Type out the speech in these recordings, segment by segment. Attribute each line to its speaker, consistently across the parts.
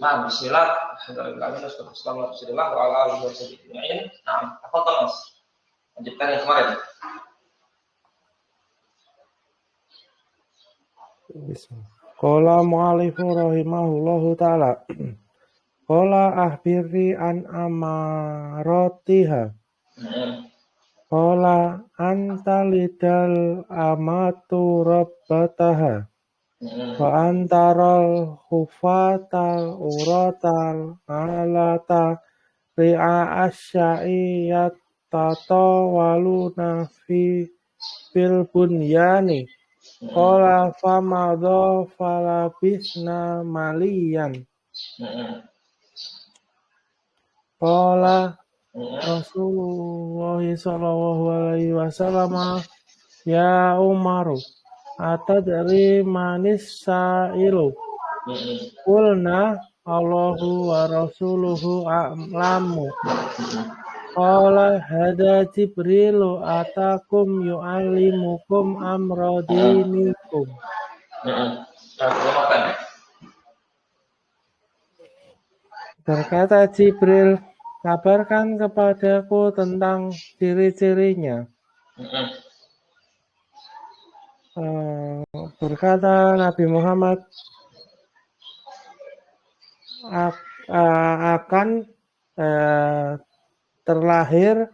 Speaker 1: Nah, bismillah. Alhamdulillah wa ala alihi wasallam. Nah, apa Mas? Lanjutkan yang kemarin.
Speaker 2: Qala mu'allifu rahimahullahu ta'ala. Qala ahbirri an amaratiha. Qala anta lidal amatu rabbataha. Wa antaral hufatal uratal alata ri'a asya'iyat tatawaluna fil bunyani. Qala famadha falabisna maliyan. Qala Rasulullah sallallahu alaihi wasallam ya Umaru atadri manis sa'ilu. Qulna Allahu wa rasuluhu a'lamu. Qala hada Jibrilu atakum yu'allimukum amra dinikum. Berkata Jibril, kabarkan kepadaku tentang ciri-cirinya. Berkata Nabi Muhammad, akan terlahir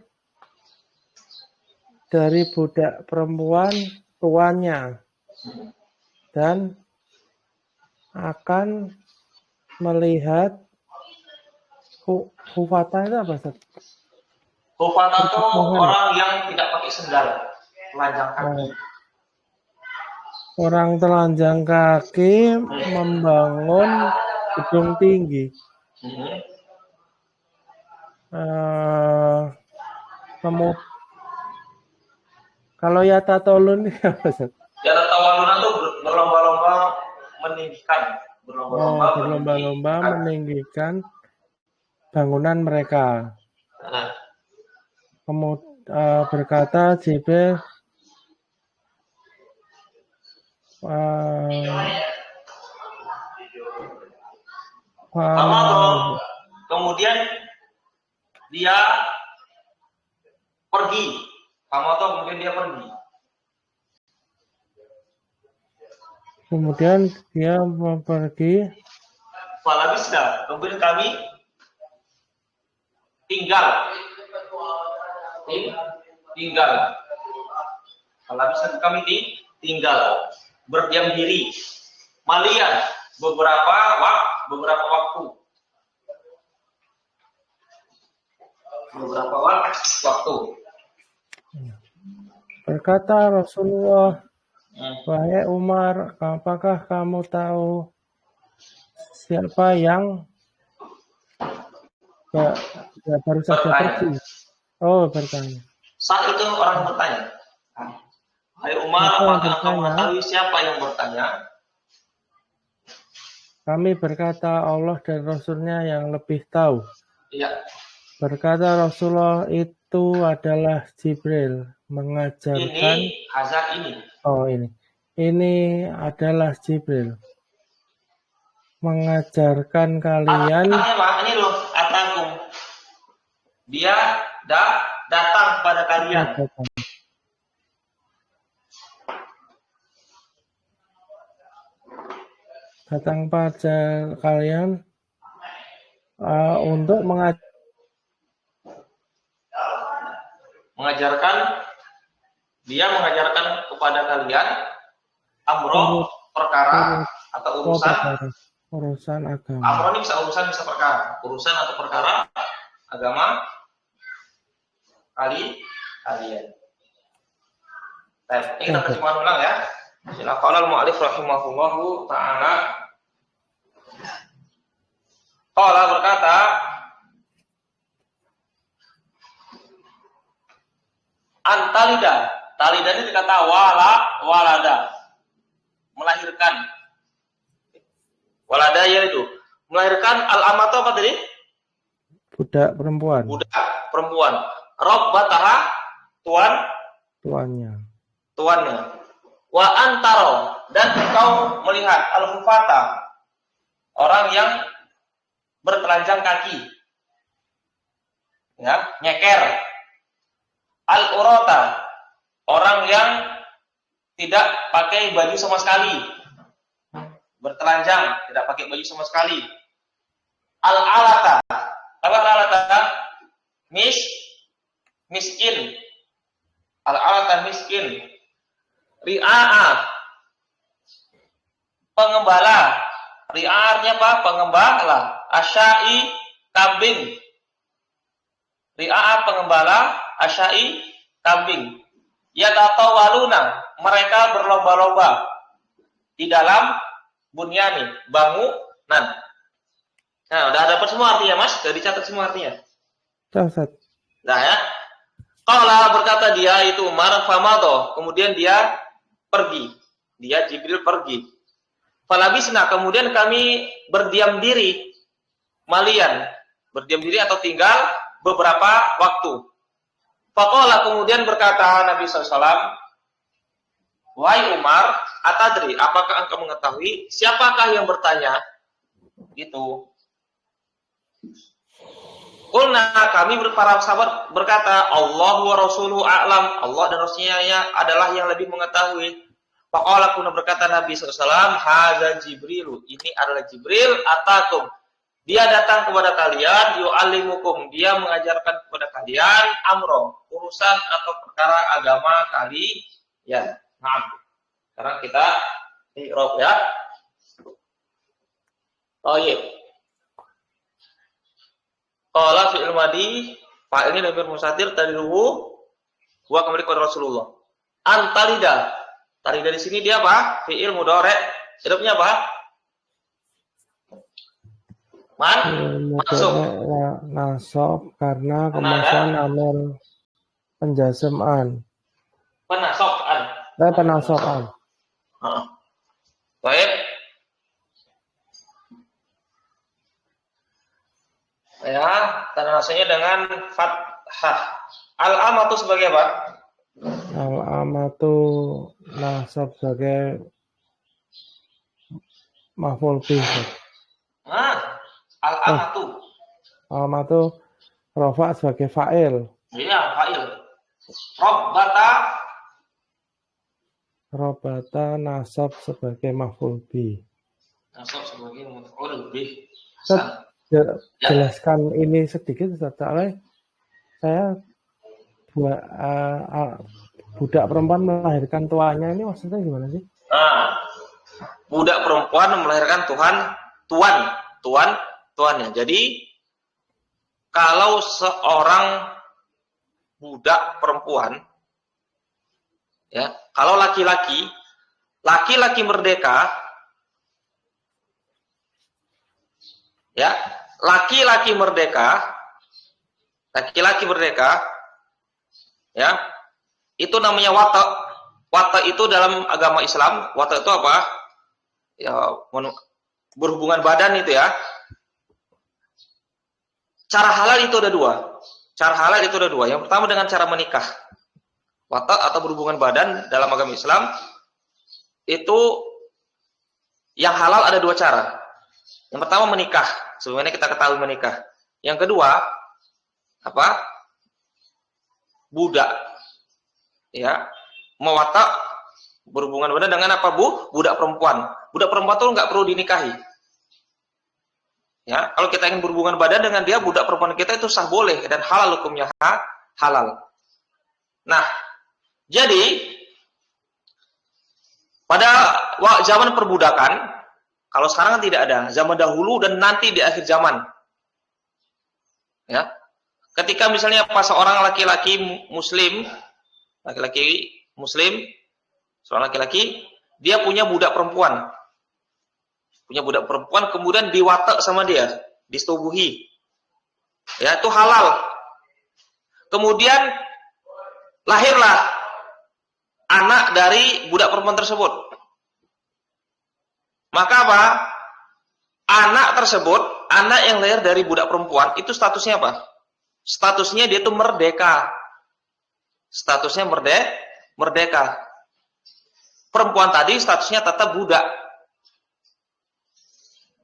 Speaker 2: dari budak perempuan tuannya dan akan melihat hufata itu apa, Ustaz?
Speaker 1: Hufata itu orang yang tidak pakai sendal, telanjang kaki.
Speaker 2: Orang telanjang kaki membangun gedung tinggi. Kalau yatatolun ini apa, Ustaz?
Speaker 1: Yatatawalun itu berlomba-lomba meninggikan,
Speaker 2: berlomba-lomba meninggikan bangunan mereka. Kemudian berkata Jibril,
Speaker 1: kemudian dia pergi.
Speaker 2: Kemudian dia pergi.
Speaker 1: Falabisna, kemudian kami tinggal. Falabisna kami tinggal, berdiam diri. Malian beberapa waktu.
Speaker 2: Berkata Rasulullah, wahai Umar, apakah kamu tahu siapa yang baru saja pergi? Bertanya.
Speaker 1: Saat itu orang bertanya, wahai Umar, apakah kamu tahu siapa yang bertanya?
Speaker 2: Kami berkata Allah dan Rasulnya yang lebih tahu.
Speaker 1: Iya.
Speaker 2: Berkata Rasulullah, itu adalah Jibril mengajarkan. Ini adalah Jibril mengajarkan kalian.
Speaker 1: Ini loh atakum. Dia datang kepada kalian.
Speaker 2: Datang pada kalian untuk
Speaker 1: mengajarkan kepada kalian amro perkara atau
Speaker 2: urusan agama.
Speaker 1: Amro ini bisa perkara, urusan atau perkara agama kalian. Baik, ini kita terjemahkan ulang ya. Silakan al-mu'allif rahimahullahu ta'ala. Qala berkata, antalida. Talida ini dikata walada. Melahirkan. Walada yaitu melahirkan al-amatu apa tadi?
Speaker 2: Budak perempuan.
Speaker 1: Rabbataha tuannya. Wa antaro, dan engkau melihat al-hufata, orang yang bertelanjang kaki. Ya, nyeker. Al-urata, orang yang tidak pakai baju sama sekali. Bertelanjang, tidak pakai baju sama sekali. Al-alata, apa al-alata? Miskin. Al-alata miskin. Ri'a'a, pengembala. Ri'a'nya apa? Pengembala. Asyai, kambing. Ri'a'a, pengembala. Asyai, kambing. Yatatawaluna, mereka berlomba-lomba di dalam bunyani, bangunan. Nah, udah dapat semua artinya, Mas? Udah dicatat semua artinya?
Speaker 2: Ustaz.
Speaker 1: Nah, ya. Qala, berkata dia itu Umar, famado, kemudian dia pergi. Dia Jibril pergi. Falabisna, kemudian kami berdiam diri. Malian, berdiam diri atau tinggal beberapa waktu. Faqala, kemudian berkata Nabi SAW, wahai Umar, atadri, apakah engkau mengetahui siapakah yang bertanya? Gitu. Kulna, kami para sahabat berkata, Allah wa rasuluhu a'lam, Allah dan Rasulnya adalah yang lebih mengetahui. Faqala, kuna berkata Nabi SAW, hadza Jibrilu, ini adalah Jibril, atakum, dia datang kepada kalian, yu'allimukum, dia mengajarkan kepada kalian, amro, urusan atau perkara agama kalian. Nah, sekarang kita i'rab ya. Oh iya. Qala fi'il madi, fa'ilnya dhamir mustatir tadiruhu wa kembali kepada Rasulullah. Antalida. Talida di sini dia apa? Fi'il mudhari. Hidupnya apa? Masuk.
Speaker 2: Nasab karena kemasan amil penjaseman.
Speaker 1: Penasokan.
Speaker 2: Penasokan.
Speaker 1: Baik. Ya, tanda nasabnya dengan fathah. Al-amatu sebagai apa?
Speaker 2: Al-amatu nasab sebagai maf'ul bih.
Speaker 1: Al-amatu.
Speaker 2: Al-amatu rafa sebagai fa'il.
Speaker 1: Iya, fa'il. Robbata
Speaker 2: nasab sebagai maf'ul bih.
Speaker 1: Nasab sebagai maf'ul bih.
Speaker 2: Jelaskan ini sedikit, soalnya saya budak perempuan melahirkan tuannya, ini maksudnya gimana sih?
Speaker 1: Budak perempuan melahirkan tuannya. Jadi kalau seorang budak perempuan, ya, kalau laki-laki merdeka, ya, laki-laki merdeka, ya, itu namanya wata. Wata itu dalam agama Islam, wata itu apa? Ya, berhubungan badan itu ya. Cara halal itu ada dua. Yang pertama dengan cara menikah. Wata atau berhubungan badan dalam agama Islam itu yang halal ada dua cara. Yang pertama menikah. Sebagaimana kita ketahui menikah. Yang kedua apa? Budak. Ya, mewata berhubungan badan dengan apa, Bu? Budak perempuan. Budak perempuan itu nggak perlu dinikahi. Ya, kalau kita ingin berhubungan badan dengan dia, budak perempuan kita itu sah boleh dan halal hukumnya halal. Nah, jadi pada zaman perbudakan, kalau sekarang kan tidak ada, zaman dahulu dan nanti di akhir zaman. Ya. Ketika misalnya pas seorang laki-laki muslim, seorang laki-laki, dia punya budak perempuan. Kemudian diwatek sama dia, disetubuhi. Ya, itu halal. Kemudian lahirlah anak dari budak perempuan tersebut. Maka apa? Anak tersebut, anak yang lahir dari budak perempuan, itu statusnya apa? Statusnya dia itu merdeka. Statusnya merdeka. Perempuan tadi statusnya tetap budak.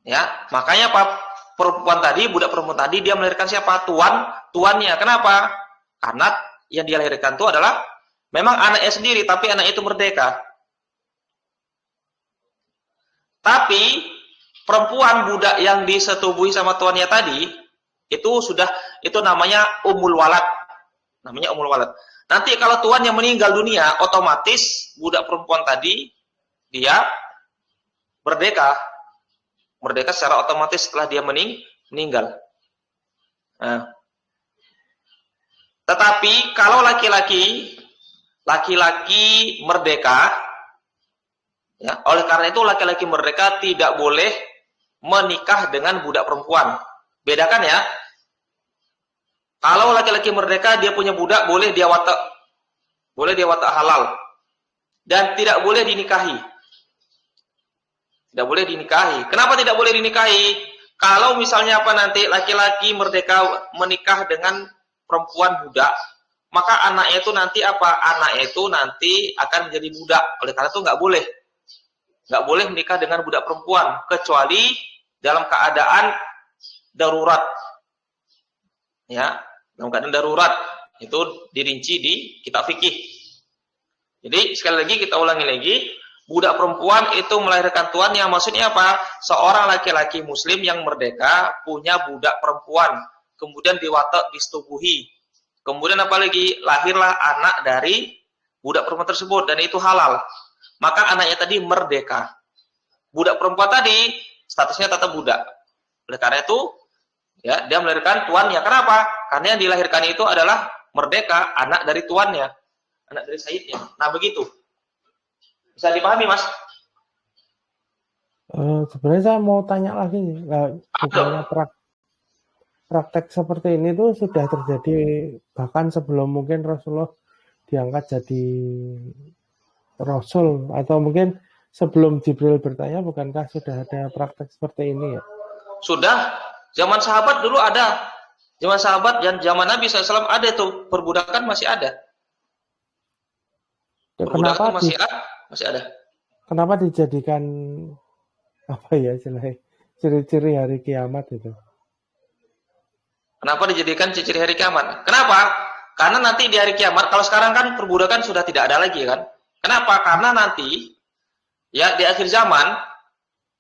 Speaker 1: Ya, makanya apa? budak perempuan tadi dia melahirkan siapa? Tuannya. Kenapa? Karena yang dia lahirkan itu adalah memang anaknya sendiri, tapi anak itu merdeka. Tapi perempuan budak yang disetubuhi sama tuannya tadi itu namanya umul walad. Namanya umul walad. Nanti kalau tuannya meninggal dunia, otomatis budak perempuan tadi dia merdeka. Merdeka secara otomatis setelah dia meninggal. Nah. Tetapi kalau laki-laki merdeka, ya, oleh karena itu laki-laki merdeka tidak boleh menikah dengan budak perempuan. Bedakan ya. Kalau laki-laki merdeka dia punya budak, boleh dia watak halal dan tidak boleh dinikahi. Tidak boleh dinikahi. Kenapa tidak boleh dinikahi? Kalau misalnya nanti laki-laki merdeka menikah dengan perempuan budak, maka anaknya itu nanti Anaknya itu nanti akan menjadi budak. Oleh karena itu nggak boleh menikah dengan budak perempuan kecuali dalam keadaan darurat. Ya, dalam keadaan darurat itu dirinci di kitab fikih. Jadi sekali lagi kita ulangi lagi. Budak perempuan itu melahirkan tuannya, maksudnya apa? Seorang laki-laki muslim yang merdeka punya budak perempuan, kemudian diwatak, disetubuhi. Kemudian apalagi lahirlah anak dari budak perempuan tersebut dan itu halal. Maka anaknya tadi merdeka. Budak perempuan tadi statusnya tetap budak. Oleh karena itu, ya, dia melahirkan tuannya. Kenapa? Karena yang dilahirkan itu adalah merdeka, anak dari tuannya, anak dari sayyidnya. Nah, begitu. Bisa dipahami, Mas?
Speaker 2: Sebenarnya saya mau tanya lagi, bukannya praktek seperti ini tuh sudah terjadi bahkan sebelum mungkin Rasulullah diangkat jadi Rasul, atau mungkin sebelum Jibril bertanya, bukankah sudah ada praktek seperti ini ya?
Speaker 1: Sudah. Zaman sahabat dulu ada. Zaman sahabat dan zaman Nabi SAW ada tuh. Perbudakan masih ada.
Speaker 2: Kenapa
Speaker 1: masih ada.
Speaker 2: Kenapa dijadikan ciri-ciri hari kiamat itu?
Speaker 1: Kenapa dijadikan ciri hari kiamat? Kenapa? Karena nanti di hari kiamat, kalau sekarang kan perbudakan sudah tidak ada lagi kan? Kenapa? Karena nanti ya di akhir zaman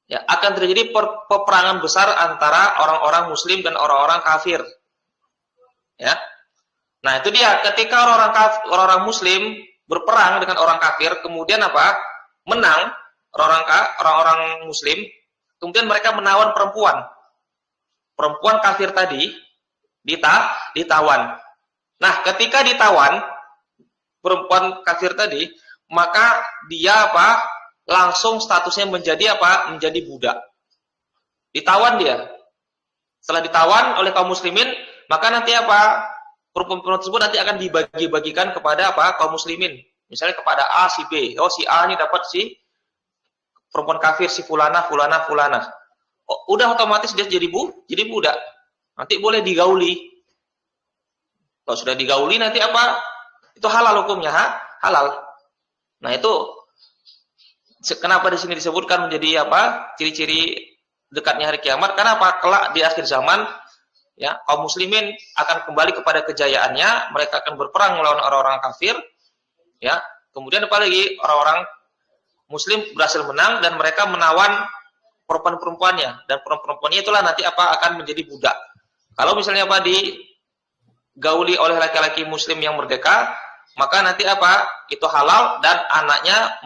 Speaker 1: ya akan terjadi peperangan besar antara orang-orang muslim dan orang-orang kafir. Ya. Nah, itu dia, ketika orang-orang muslim berperang dengan orang kafir, kemudian menang orang-orang muslim, kemudian mereka menawan perempuan kafir tadi ditawan. Nah, ketika ditawan perempuan kafir tadi, maka dia langsung statusnya menjadi menjadi budak. Ditawan dia. Setelah ditawan oleh kaum muslimin, maka nanti perempuan tersebut nanti akan dibagi-bagikan kepada kaum muslimin. Misalnya kepada A, si B. Oh, si A ini dapat si perempuan kafir, si fulana. Oh, udah otomatis dia jadi budak. Nanti boleh digauli. Kalau sudah digauli nanti itu halal hukumnya, halal. Nah, itu kenapa di sini disebutkan menjadi ciri-ciri dekatnya hari kiamat? Kenapa? Kelak di akhir zaman ya, kaum muslimin akan kembali kepada kejayaannya, mereka akan berperang melawan orang-orang kafir, ya. Kemudian apalagi orang-orang muslim berhasil menang dan mereka menawan perempuan-perempuannya, dan perempuan-perempuannya itulah nanti akan menjadi budak. Kalau misalnya digauli oleh laki-laki muslim yang merdeka, maka nanti itu halal dan anaknya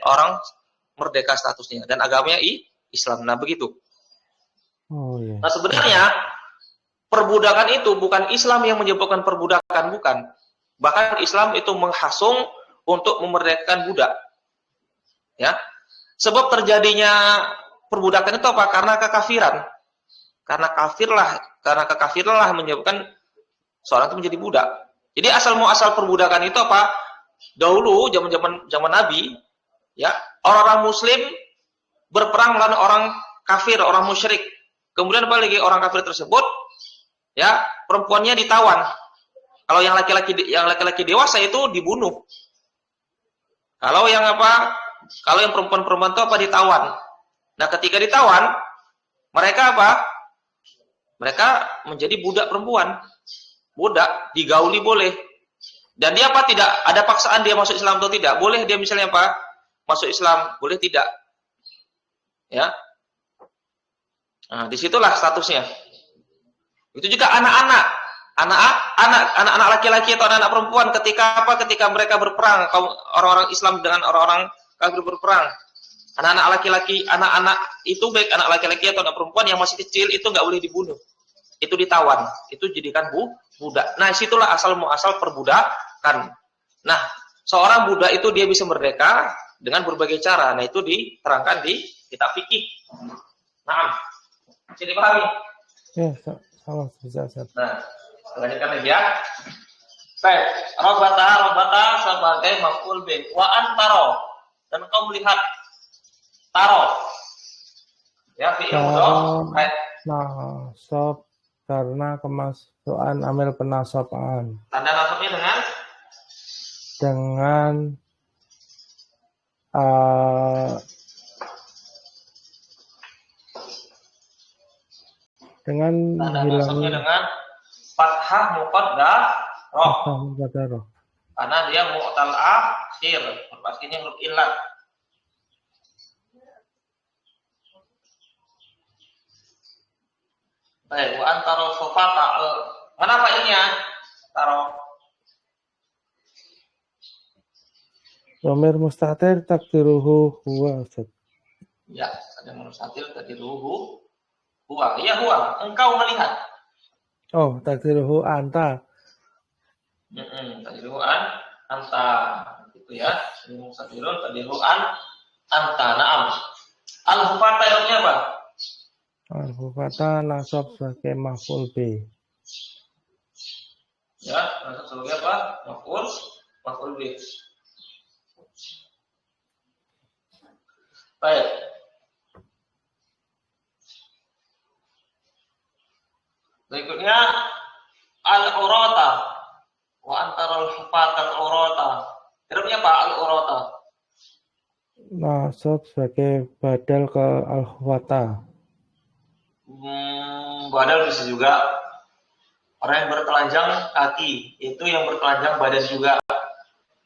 Speaker 1: orang merdeka statusnya dan agamanya Islam. Nah, begitu.
Speaker 2: Oh, iya.
Speaker 1: Nah, sebenarnya perbudakan itu bukan Islam yang menyebabkan perbudakan, bukan. Bahkan Islam itu menghasung untuk memerdekakan budak. Ya. Sebab terjadinya perbudakan itu karena kekafiran. Karena kekafiran menyebabkan seorang itu menjadi budak. Jadi asal perbudakan itu Dahulu zaman Nabi, ya, orang-orang muslim berperang melawan orang kafir, orang musyrik. Kemudian apalagi orang kafir tersebut, ya, perempuannya ditawan. Kalau yang laki-laki dewasa itu dibunuh. Kalau yang perempuan-perempuan itu ditawan. Nah, ketika ditawan, mereka Mereka menjadi budak perempuan. Budak, digauli boleh. Dan dia apa? Tidak ada paksaan dia masuk Islam atau tidak. Boleh dia misalnya apa? Masuk Islam, boleh tidak. Ya. Nah, disitulah statusnya. Itu juga anak-anak. Anak-anak laki-laki atau anak-anak perempuan ketika apa? Ketika mereka berperang, kaum orang-orang Islam dengan orang-orang kafir berperang. Anak-anak laki-laki, anak-anak itu baik anak laki-laki atau anak perempuan yang masih kecil itu nggak boleh dibunuh. Itu ditawan, itu jadikan budak. Nah, situlah asal muasal perbudakan. Nah, seorang budak itu dia bisa merdeka dengan berbagai cara. Nah, itu diterangkan di kitab fikih. Nah, bisa dipahami?
Speaker 2: Ya, salah bisa.
Speaker 1: Nah, lanjutkan lagi ya. Baik, robata sebagai maf'ul bih. Wa antaro, dan kau melihat taro. Ya, fi'il mudhari.
Speaker 2: Nah, sob karena kemasukan amil penasabaan.
Speaker 1: Tanda nasabnya
Speaker 2: dengan
Speaker 1: tanda
Speaker 2: hilangnya
Speaker 1: nasabnya dengan fathah muqaddarah. Karena dia mu'tal akhir, pastinya huruf illat. Baik, wa antara sofata. Mana failnya? Taruh.
Speaker 2: Dhamir mustatir takdiruhu huwa.
Speaker 1: Ya, ada mustatir takdiruhu huwa. Ya, huwa. Engkau melihat.
Speaker 2: Oh, takdiruhu anta.
Speaker 1: Takdiruhu anta. Gitu ya. Ini mustatirun takdiruhu anta. Naam. Al-hufata ilmunya apa?
Speaker 2: Al-hufata nasab sebagai maf'ul bih.
Speaker 1: Ya, nasab sebagai apa? Maf'ul bih. Baik. Berikutnya al-urata. Wa antara al-hufata al-urata. Irabnya apa al-urata?
Speaker 2: Nasab sebagai badal ke al-hufata.
Speaker 1: Badal bisa juga orang yang bertelanjang kaki, itu yang bertelanjang badan juga.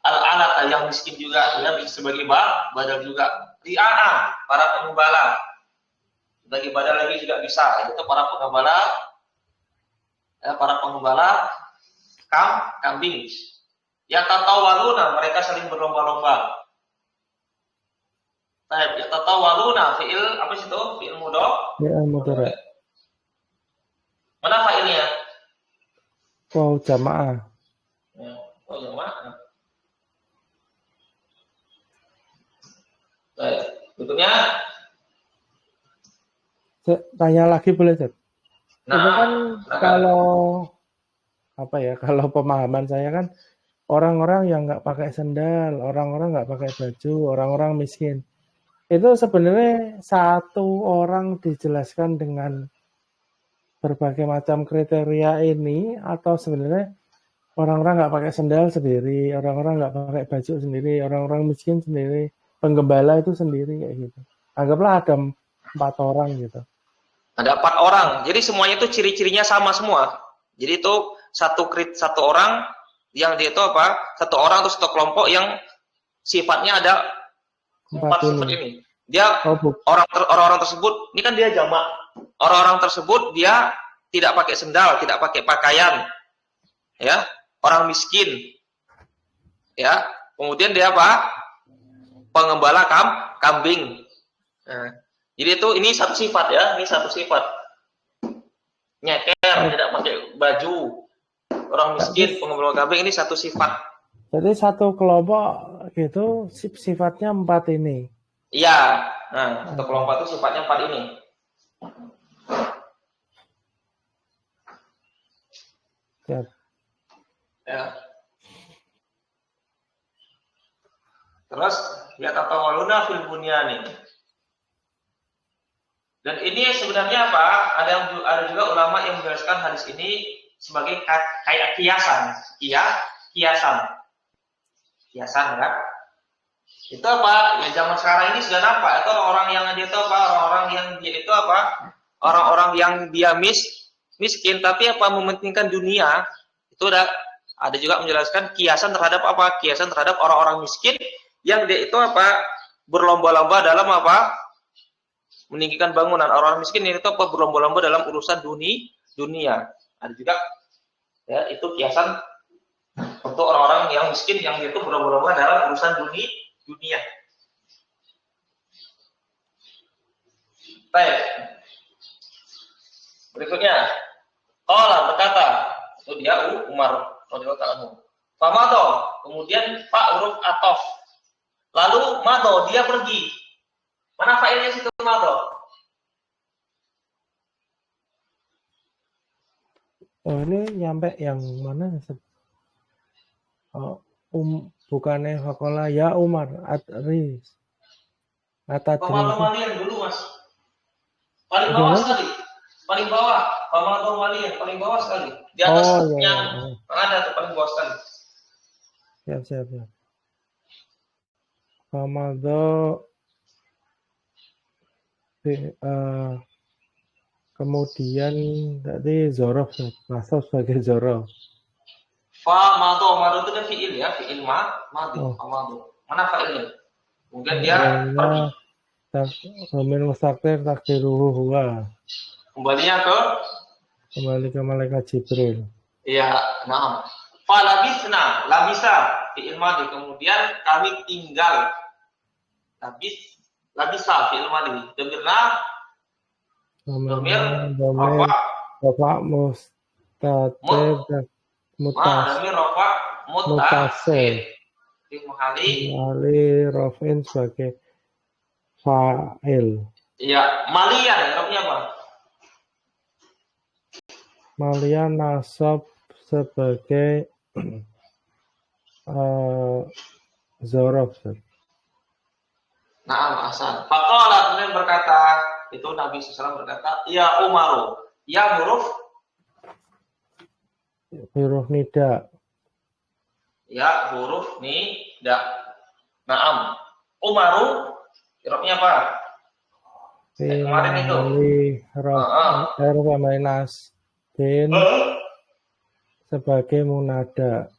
Speaker 1: Al-alat yang miskin juga, ya bisa sebagai badal juga. Ri'ana, para pengembala. Sebagai badal lagi juga bisa. Itu para pengembala, kambing. Ya tatawaluna, mereka saling berlomba-lomba. Ya tatawaluna, fi'il apa sih itu? Fi'il mudhari.
Speaker 2: Ya, mudhari.
Speaker 1: Mana fa'ilnya?
Speaker 2: Wow, jamaah.
Speaker 1: Ya, oh jamaah. Baik, berikutnya.
Speaker 2: Tanya lagi boleh, Zed?
Speaker 1: Nah,
Speaker 2: itu kan kalau pemahaman saya kan orang-orang yang nggak pakai sendal, orang-orang nggak pakai baju, orang-orang miskin. Itu sebenarnya satu orang dijelaskan dengan berbagai macam kriteria ini, atau sebenarnya orang-orang nggak pakai sendal sendiri, orang-orang nggak pakai baju sendiri, orang-orang miskin sendiri, penggembala itu sendiri kayak gitu. Anggaplah ada 4 orang gitu.
Speaker 1: Ada 4 orang, jadi semuanya itu ciri-cirinya sama semua. Jadi itu satu orang yang dia itu apa? Satu orang atau satu kelompok yang sifatnya ada 4 sifat ini. Dia orang-orang tersebut, ini kan dia jamak. Orang-orang tersebut dia tidak pakai sendal, tidak pakai pakaian, ya. Orang miskin, ya. Kemudian dia apa? Pengembala kambing. Nah, jadi itu ini satu sifat ya, ini satu sifat. Nyeker, tidak pakai baju. Orang miskin, pengembala kambing, ini satu sifat.
Speaker 2: Jadi satu kelompok gitu sifatnya 4 ini.
Speaker 1: Iya, nah satu kelompok itu sifatnya 4 ini. Ya. Terus lihat tatawaluna fil bunyani. Dan ini sebenarnya apa? Ada juga ulama yang menjelaskan hadis ini sebagai kayak kiasan. Kiasan kan? Itu apa? Ya zaman sekarang ini sudah nampak. Itu orang yang dia itu apa? Orang-orang yang dia itu apa? Orang-orang yang dia miskin tapi apa mementingkan dunia, itu ada juga menjelaskan kiasan terhadap apa? Kiasan terhadap orang-orang miskin yang dia itu apa? Berlomba-lomba dalam apa? Meninggikan bangunan. Orang miskin ini itu apa? Berlomba-lomba dalam urusan dunia. Ada juga ya, itu kiasan untuk orang-orang yang miskin yang itu berlomba-lomba dalam urusan dunia. Baik. Berikutnya, qala berkata, itu dia Umar radhiyallahu anhu. Famado, kemudian Pak huruf atof. Lalu mado, dia pergi. Mana failnya situ mado?
Speaker 2: Oh, ini nyampe yang mana? Oh, bukannya fakola ya Umar atris.
Speaker 1: Famado malian dulu mas. Paling bawah sekali. Paling bawah. Famado malian paling bawah sekali. Di atas yang ada tuh paling bawah sekali.
Speaker 2: Siap. Famado kemudian tadi zorof masuk sebagai zorof.
Speaker 1: Famado itu kan fiil ya, fiil madu. Famado. Mana failnya? Kemudian dia pergi.
Speaker 2: Domir mustaktir takdiruhu huwa. Kembali ke malaikat Jibril.
Speaker 1: Iya, nah. Falabisna, labisa fi'il madhi. Kemudian kami tinggal. Labisa fi'il madhi. Domir rafa mustatir domir rafa mutasir.
Speaker 2: Mali rafin sebagai fa'il.
Speaker 1: Iya, malian artinya apa?
Speaker 2: Malian nasab sebagai zorof.
Speaker 1: Nah, asal. Faqala kemudian berkata, itu Nabi SAW berkata, ya Umaru, ya
Speaker 2: huruf nida.
Speaker 1: Ya huruf nida. Naam. Umaru, hurufnya apa? Kemarin itu.
Speaker 2: Sama nas. Bin sebagai munada.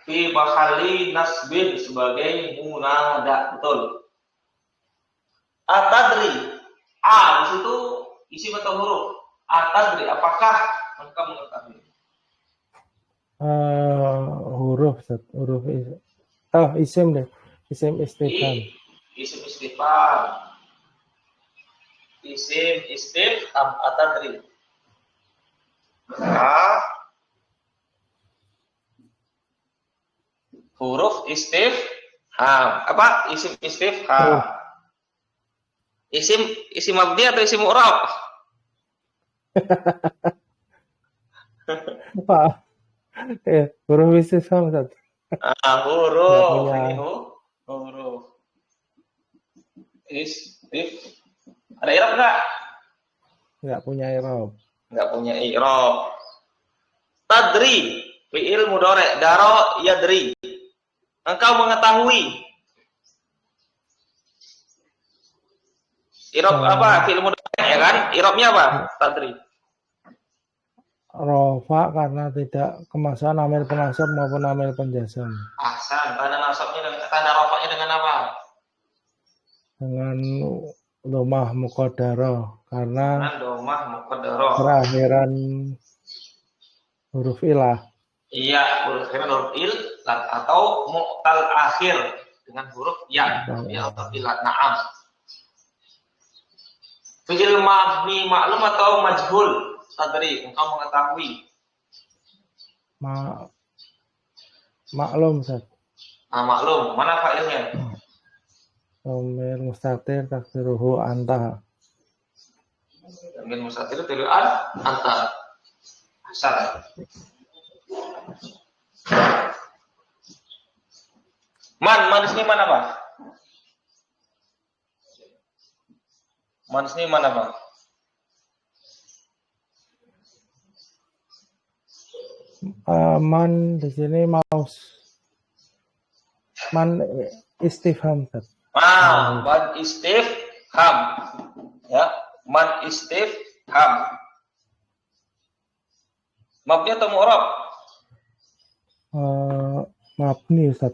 Speaker 1: Fi mahali nasbin sebagai munada, betul. Atadri, di situ isim atau huruf? Atadri, apakah engkau mengetahui?
Speaker 2: Huruf isim deh. Isim istifham.
Speaker 1: Isim istifham. Isim istifham atadri. Huruf istifham. Apa? Isim istifham. Isim mabni atau isim mu'rab?
Speaker 2: Huruf istifham satu.
Speaker 1: Huruf. Ada i'rab enggak?
Speaker 2: Enggak punya i'rab.
Speaker 1: Enggak punya i'rab. Tadri, fi'il mudhari', daro yadri. Engkau mengetahui. I'rab apa? Fi'il mudhari' ya kan? I'rabnya apa? Tadri.
Speaker 2: Rafa karena tidak kemasan amil penasab maupun amil penjazam.
Speaker 1: Ahsan, tanda nasabnya dengan tanda rafa'nya dengan apa?
Speaker 2: Dengan domah muqaddarah karena
Speaker 1: domah muqaddarah.
Speaker 2: Terakhiran huruf ilah.
Speaker 1: Iya, huruf il atau mu'tal akhir dengan huruf ya. Ya ilah. Na'am. Fi'il mabni maklum atau majhul? Tadri, engkau mengetahui.
Speaker 2: Maklum, Ustaz.
Speaker 1: Maklum. Mana fa'ilnya?
Speaker 2: Domir mustatir takdiruhu anta.
Speaker 1: Domir mustatir takdiruhu anta. Asal. Man di sini mana, Pak? Man di sini mana, Pak?
Speaker 2: Man di sini man istifham.
Speaker 1: Man istifham. Ya, man istifham. Mabni atau mu'rab?
Speaker 2: Mabni Ustaz.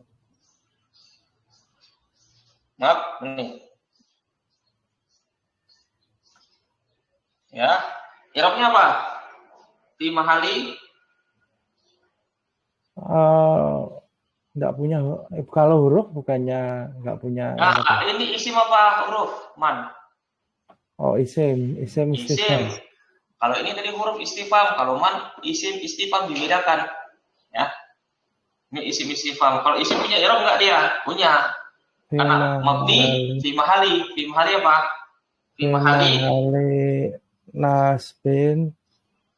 Speaker 1: Mabni. Ya. I'rabnya apa? Fi mahali
Speaker 2: Nggak punya, kalau huruf bukannya nggak punya
Speaker 1: nah,
Speaker 2: Arab ya?
Speaker 1: ini isim apa huruf? Man.
Speaker 2: Oh, isim
Speaker 1: Isim.
Speaker 2: istifham.
Speaker 1: Kalau ini tadi huruf istifham, kalau man isim istifham dibedakan. Ya. Ini isim istifham. Kalau isim punya i'rab enggak dia? Punya.
Speaker 2: Fi
Speaker 1: Karena mabni
Speaker 2: mahali
Speaker 1: fi mahali. Fi mahali apa? Fi
Speaker 2: fi
Speaker 1: mahali
Speaker 2: mahali nasbin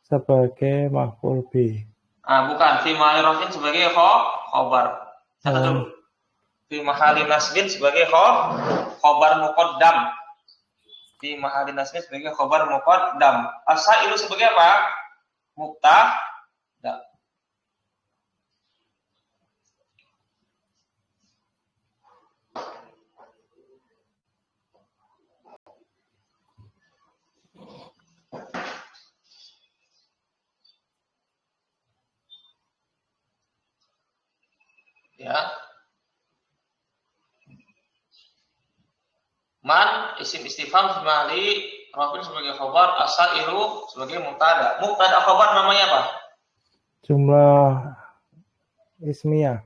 Speaker 2: sebagai maf'ul bih.
Speaker 1: bukan fi mahali rafin sebagai khobar. Catat dulu.
Speaker 2: Oh,
Speaker 1: Fi mahali nasbin sebagai khobar muqaddam. Fi mahali nasbin sebagai khobar muqaddam. As-sa'ilu sebagai apa? Mubtada. Ya. Man isim istifham fi mahali rafin sebagai khobar, as-sa'ilu sebagai mubtada. Mubtada khobar namanya apa?
Speaker 2: jumlah ismiyah.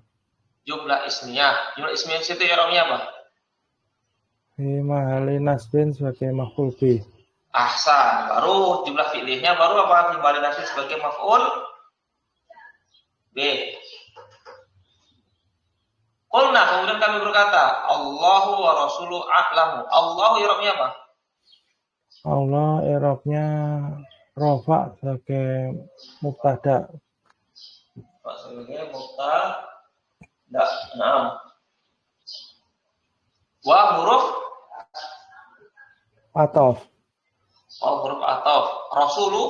Speaker 1: Jumlah ismiyah. Jumlah ismiyah itu i'rabnya apa?
Speaker 2: Fi mahali nasbin sebagai maf'ul bih.
Speaker 1: Ahsan. Baru jumlah fi'lihnya baru apa? Kembali nasib sebagai maf'ul B. Qulna, kemudian kami berkata, Allahu wa rasuluhu a'lamu. Allahu i'rabnya apa?
Speaker 2: Allah i'rabnya rafa sebagai mubtada.
Speaker 1: Sebagai mubtada. Naam. Wa huruf
Speaker 2: Atof.
Speaker 1: huruf ataf. Rasulu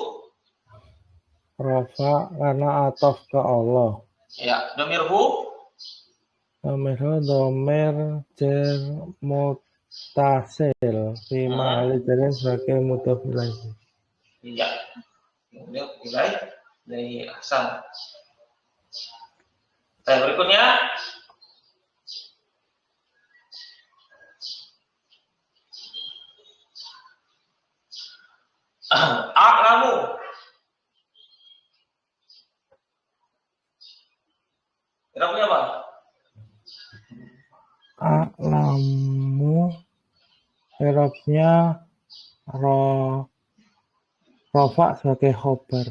Speaker 2: Rafa karena atof ke Allah.
Speaker 1: ya, domirhu
Speaker 2: Domer jar mutasil fi mahali jarin sebagai mudhof ilaih.
Speaker 1: iya. Kemudian nilai dari ahsan. Saya berikutnya a'lamu. I'rabnya apa?
Speaker 2: A'lamu i'rabnya rafa sebagai khobar.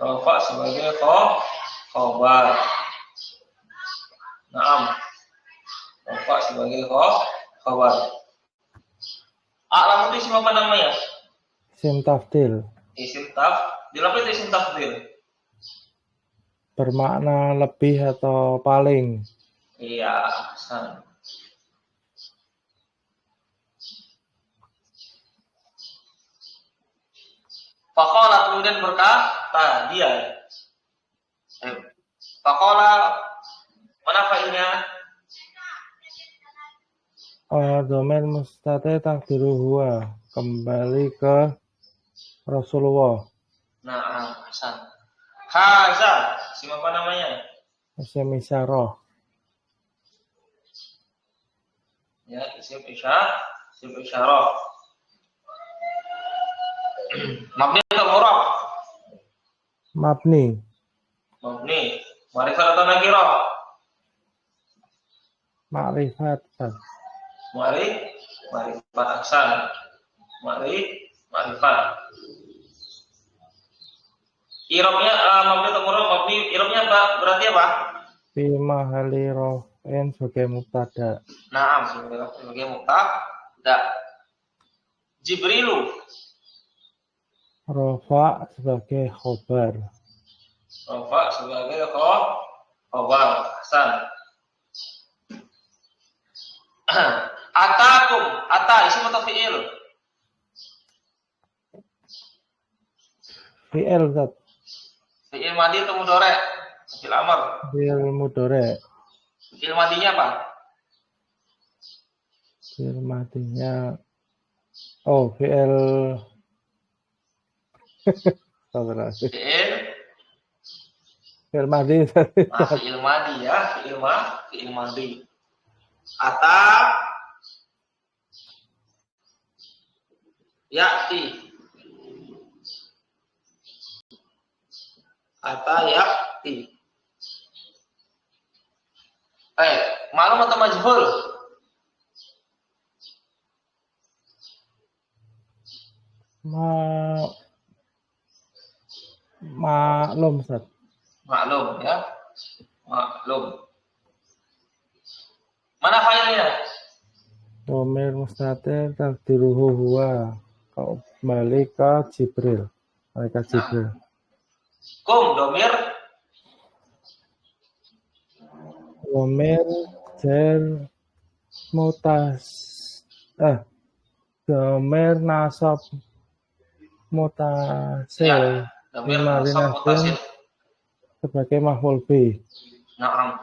Speaker 1: Rafa sebagai khobar. Naam. Rafa sebagai khobar. A'lamu itu isim apa namanya?
Speaker 2: Isim tafdil.
Speaker 1: Isim dilapis isim tafdil.
Speaker 2: Bermakna lebih atau paling.
Speaker 1: Iya, ahsan. Faqala kemudian berkata dia. Faqala mana failnya?
Speaker 2: Domain mustatir takdiru huwa kembali ke Rasulullah.
Speaker 1: Nah, ahsan. Haza, siapa namanya?
Speaker 2: Isim isyarah.
Speaker 1: Ya, isim isyarah. Mabni atau mu'rab?
Speaker 2: Mabni.
Speaker 1: Mabni. Ma'rifat atau nakirah?
Speaker 2: Ma'rifat.
Speaker 1: Ma'rifat ahsan. Ma'rifat. I'rabnya mabni atau mu'rab? Mabni i'rabnya apa? Berarti apa?
Speaker 2: Fi mahali raf'in sebagai mubtada.
Speaker 1: Nah, sebagai mubtada. Jibrilu.
Speaker 2: Rafa sebagai khobar.
Speaker 1: Rafa sebagai khobar. Ahsan. Atakum. Ata isim atau fi'il?
Speaker 2: Fi'il zat.
Speaker 1: Fi'il madi atau mudhari'? Fi'il amr.
Speaker 2: Fi'il mudhari'.
Speaker 1: Fi'il madinya apa?
Speaker 2: Fi'il madinya fi'il
Speaker 1: Fi'il
Speaker 2: Fi'il madhi.
Speaker 1: Nah, fi'il madhi ya, fi'il madhi. Ata ya'ti. Ata ya'ti. Maklum atau majhul?
Speaker 2: Maklum, Ustaz.
Speaker 1: Maklum ya. Maklum. Mana failnya?
Speaker 2: Domir mustatir takdiruhu huwa. Kembali ke Jibril. Malaikat Jibril.
Speaker 1: Domir.
Speaker 2: Domir jar mutas. Domir nasab mutasil.
Speaker 1: Ya, domir nasab mutasil.
Speaker 2: Sebagai maf'ul bih.
Speaker 1: Na'am.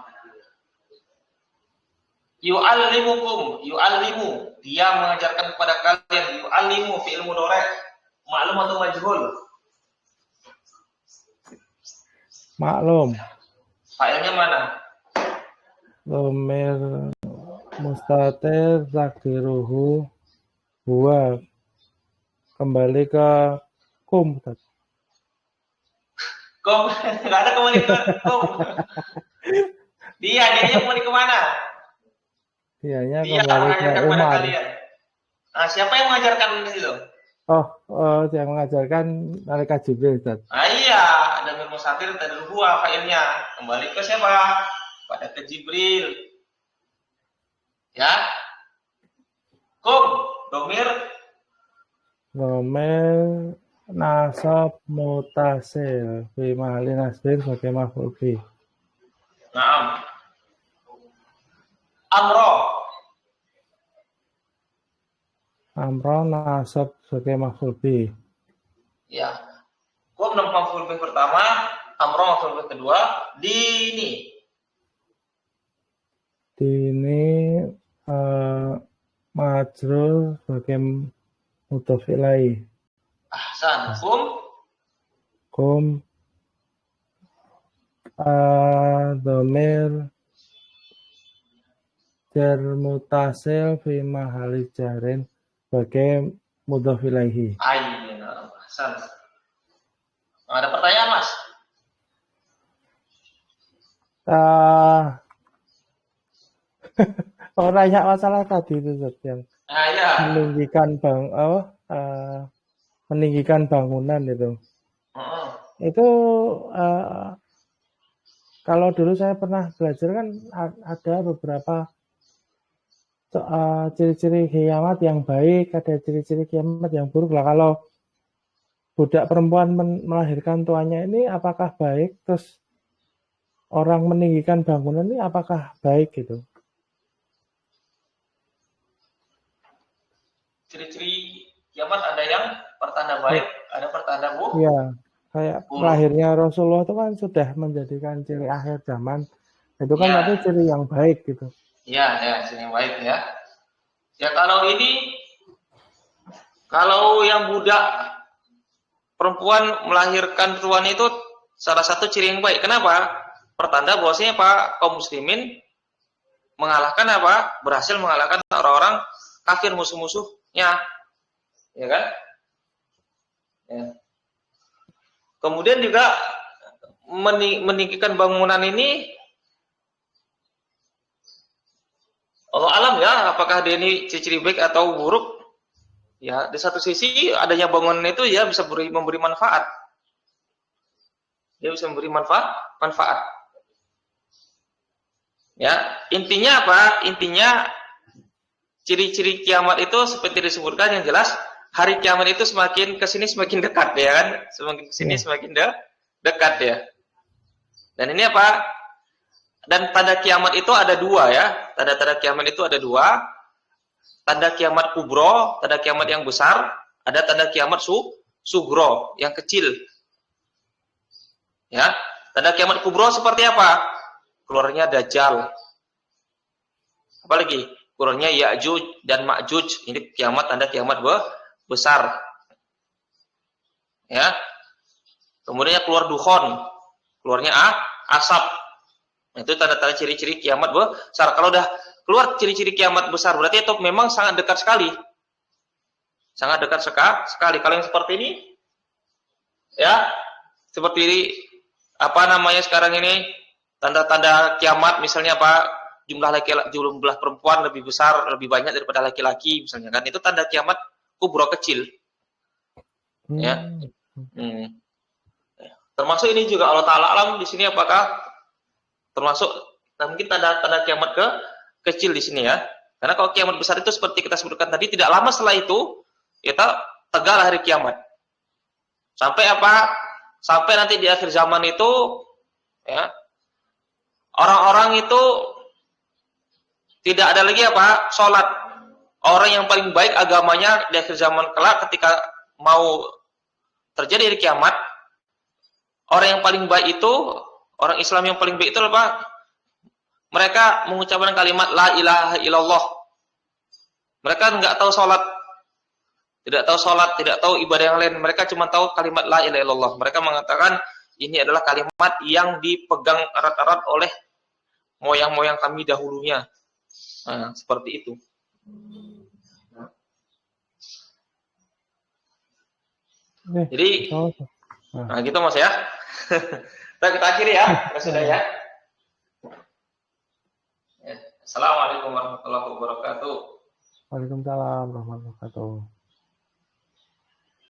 Speaker 1: Yu'allimukum, yu'allimu, dia mengajarkan kepada kalian. Yu'allimu fi'il mudhari', maklum atau majhul?
Speaker 2: Maklum.
Speaker 1: Failnya mana?
Speaker 2: Domir mustatir takdiruhu huwa. Kembali ke kum.
Speaker 1: Nggak ada kembali ke kum. Dianya kembali kemana?
Speaker 2: Dianya
Speaker 1: Dia
Speaker 2: kembali ke Umar.
Speaker 1: Nah, siapa yang mengajarkan itu?
Speaker 2: Yang mengajarkan malaikat Jibril, Ustaz.
Speaker 1: Iya, domir mustatir takdiruhu huwa failnya. Kembali ke siapa? Pada ke Jibril. Ya. Domir nasab mutasil fi mahalli nasbin sebagai maf'ul bih. Naam. Amro nasab sebagai maf'ul bih. Ya. Maf'ul bih pertama, amro maf'ul bih kedua, dini majrur sebagai mudhof ilaih. Ahsan. Kum domir jar mutasil fi mahalli jarin sebagai mudhof ilaihi. Ahsan. Ada pertanyaan, Mas? Nanya masalah tadi itu, yang meninggikan bangunan itu. Itu kalau dulu saya pernah belajar kan ada beberapa ciri-ciri kiamat yang baik, ada ciri-ciri kiamat yang buruk lah. Kalau budak perempuan melahirkan tuanya ini apakah baik? Terus orang meninggikan bangunan ini apakah baik gitu? Ciri-ciri kiamat ada yang pertanda baik, ada pertanda buruk. Iya, kayak lahirnya Rasulullah itu kan sudah menjadikan ciri akhir zaman. Itu kan berarti ciri yang baik gitu. Iya, ciri yang baik ya. Ya kalau yang budak perempuan melahirkan tuannya itu salah satu ciri yang baik. Kenapa? Pertanda bahwasanya kaum muslimin berhasil mengalahkan orang-orang kafir musuh-musuhnya, ya kan? Ya. Kemudian juga meninggikan bangunan ini, Allah alam ya, apakah dia ini ciri baik atau buruk? Ya, di satu sisi adanya bangunan itu ya bisa memberi manfaat. Dia bisa memberi manfaat. Ya, intinya apa? Intinya ciri-ciri kiamat itu seperti disebutkan yang jelas, hari kiamat itu semakin kesini semakin dekat ya kan? Semakin kesini semakin dekat ya. Dan ini apa? Dan tanda kiamat itu ada dua ya. Tanda-tanda kiamat itu ada dua. Tanda kiamat kubro, tanda kiamat yang besar. Ada tanda kiamat sugro, yang kecil. Ya, tanda kiamat kubro seperti apa? Keluarnya Dajjal. Apalagi? Keluarnya Ya'juj dan Ma'juj. Ini kiamat, tanda kiamat besar. Ya. Kemudian keluar Dukhon. Keluarnya asap. Itu tanda-tanda ciri-ciri kiamat besar. Kalau udah keluar ciri-ciri kiamat besar, berarti itu memang sangat dekat sekali. Sangat dekat sekali. Kalau yang seperti ini, ya, seperti ini, apa namanya sekarang ini, tanda-tanda kiamat, misalnya apa, jumlah perempuan lebih besar, lebih banyak daripada laki-laki, misalnya kan, itu tanda kiamat kubro kecil. Ya. Termasuk ini juga Allah Ta'ala alam di sini apakah termasuk, nah mungkin tanda-tanda kiamat kecil di sini ya. Karena kalau kiamat besar itu seperti kita sebutkan tadi, tidak lama setelah itu kita tegaklah hari kiamat. Sampai apa? Sampai nanti di akhir zaman itu, ya, orang-orang itu tidak ada lagi apa? Sholat. Orang yang paling baik agamanya di akhir zaman kelak ketika mau terjadi hari kiamat, orang yang paling baik itu, orang Islam yang paling baik itu apa? Mereka mengucapkan kalimat la ilaha illallah. Mereka nggak tahu sholat, tidak tahu ibadah yang lain. Mereka cuma tahu kalimat la ilaha illallah. Mereka mengatakan ini adalah kalimat yang dipegang erat-erat oleh moyang-moyang kami dahulunya. Nah, seperti itu. Jadi, nah gitu Mas ya. Kita akhiri ya, sudah ya. Assalamualaikum warahmatullahi wabarakatuh.
Speaker 2: Waalaikumsalam warahmatullahi wabarakatuh.